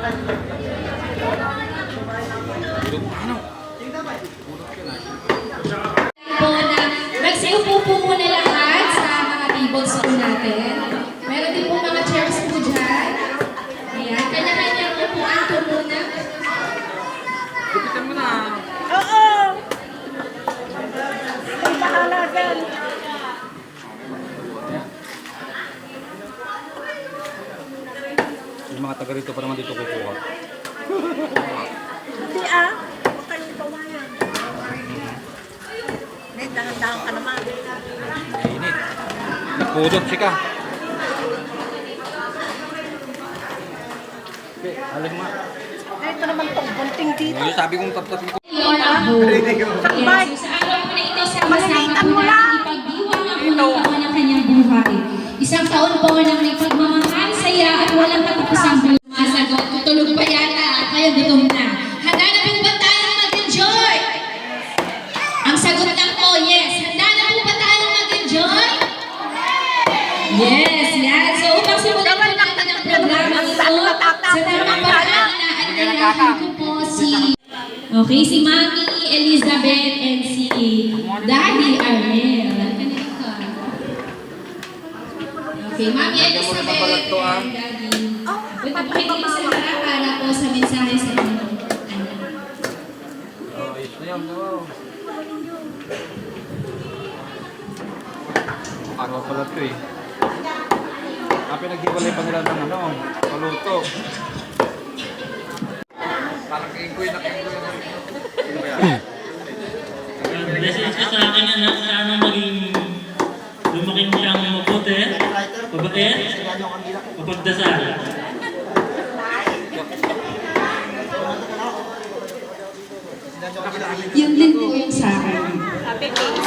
Po na magsiupo po muna lahat sa mga tables po natin. Meron din po mga chairs po dyan. Ayan, kanya-kanya po po anto muna. Gupitan mo na. Oo! Ay, bahala dyan. Yung mga taga rito pa naman dito kukuha. Hindi ah. Huwag kayong bawayan. May dahan-dahan ka naman. Init. Nagpudot ka. Okay, alam mo. Ito naman tong bunting dito. Yung sabi kong taptatin ko. Yes, sa araw po na ito, sama-sama po natin ipagdiwang ang unang taon ng kanyang buhay. Isang taon po ng may pagmamahal, saya at walang katapusang buhay. Masagot, tutulog pa yata at kayo gutom na. Handa na po ba tayong mag-enjoy? Ang sagot lang po, yes. Handa na po ba tayong mag-enjoy? Yes, yan. So upang simulan po natin ang programa ito, sa tamang paraan na alalahan ko po si Mami Elizabeth and si Daddy Arnel. Okay, Mami Elizabeth and Daddy. Punta po kayo dito sa harap para po sa mensahe sa inyong anak. Ayos na yan. Araw pala ito eh. Pinaghiwalay pa nila ng paluto. Parang kengkoy na kengkoy. Message ka sa akin anak, sana maging lumaking siyang mabuti, mabait, mapagdasal. Yun din po yung sa akin. Happy face.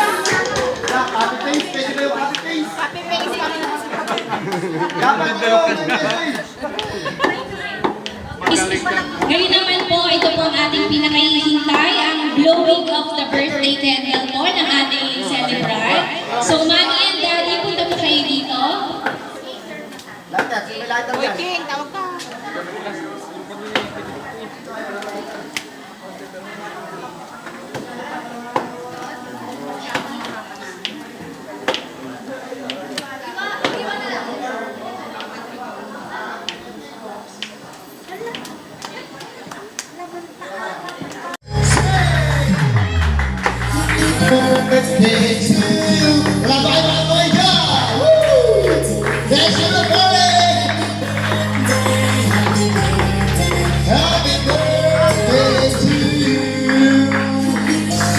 Happy face. Pwede ba yung happy face? Happy face. Ngayon naman po, ito po ang ating pinakahihintay, ang blowing of the birthday candle po ng ating celebrant. So, Mami and Daddy, punta po kayo dito. Uy, King, tawag ka. Birthday to you. Bye-bye, yeah. Woo! Thanks for the party. Happy birthday to you.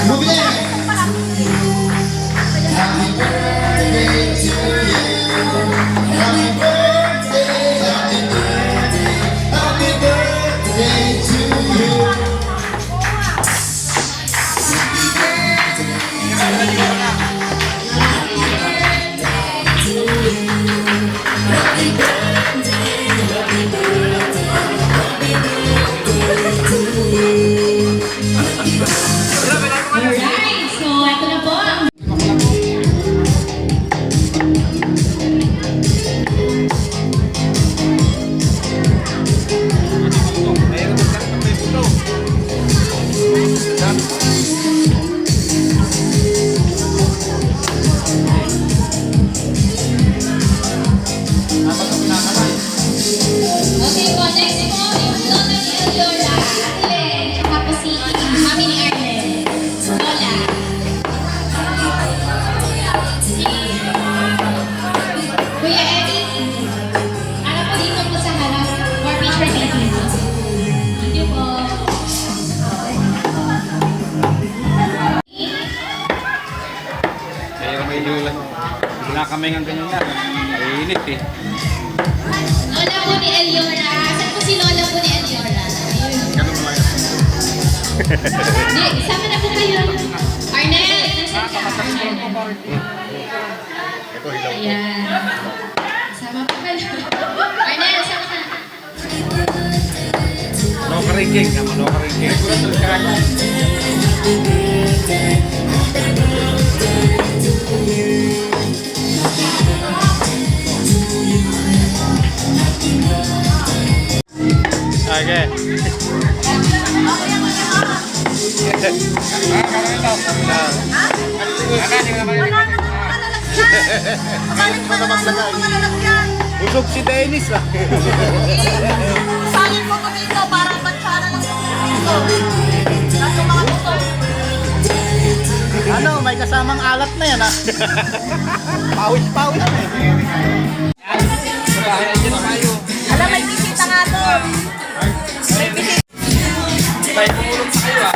Move it. Happy birthday to you. Happy birthday, happy birthday, happy birthday to you. Alright, so ito na po ang okay po, next po, yung Lola ni Eliora, Ate, tsaka po si Mami ni Arnel. Lola. Kuya Eddie, ano po dito po sa harap for picture taking? Thank you po. Kaya may lulan. Kinakamingan ganyan yan. Mainit eh. Lola po ni Eliora. Saan po si Lola po ni Eliora? Ganun mo lang. Hindi, isama na po kayo. Arnel, nasaan ka? Arnel. Ito, hilaw. Ayan. Sama po kayo. Arnel, sama ka. Ano ka rin, King? Ano ka rin, King? Okay. Busog si Dennis ah. Salin mo ko dito para bansara lang yung dito. Nasa mga dito. Ano, may kasamang alat na yan, ha? Pawis-pawis na eh. Alam, may bisita nga doon. May bisita. Tayo kumulong sa kayo ah.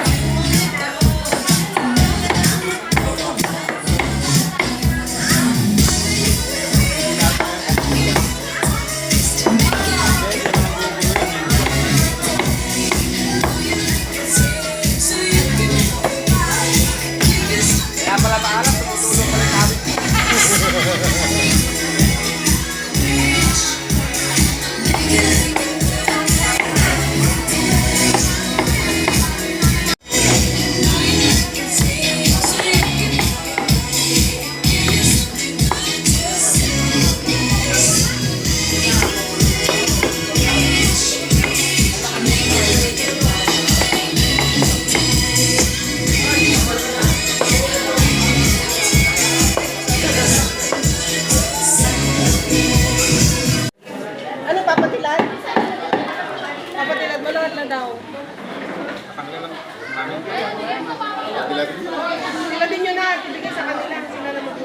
Kaya pala maalam, tumutulong pala sa amin. Ano, papatilan? Papatilan mo lahat na daw. Sila din yun na. Ibigay sa kanila. Sila na mag